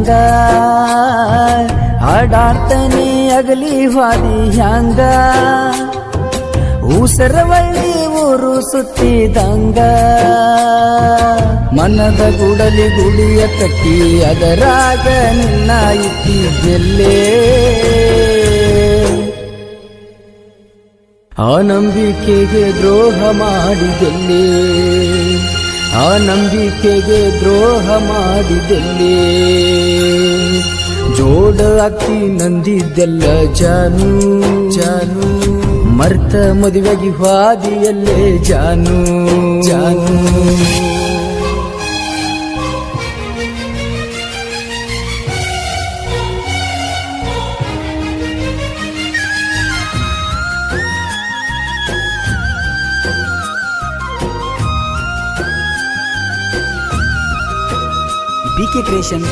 ಹ್ಯಾಂಗ ಹಾಡಾಡ್ತಾನೆ ಅಗಲಿ ಹಾದಿ ಹ್ಯಾಂಗ ಊಸರವಳ್ಳಿ ಊರು ಸುತ್ತಿದಂಗ ಮನದ ಗುಡಲಿ ಗುಡಿಯ ಕಟ್ಟಿ ಅದರಾಗ ನಿನ್ನ ಇಟ್ಟಿದ್ದೆಲ್ಲೇ ಆ ನಂಬಿಕೆಗೆ ದ್ರೋಹ ಮಾಡಿದೆಲ್ಲೇ ಆ ನಂಬಿಕೆಗೆ ದ್ರೋಹ ಮಾಡಿದೆಲ್ಲೇ ಜೋಡ ಅಕ್ಕಿ ನಂದಿದ್ದೆಲ್ಲ ಜಾನು ಜಾನು ಮರ್ತ ಮದುವೆಗೆ ಹಾದಿಯಲ್ಲೇ ಜಾನು ಜಾನು BK Creation.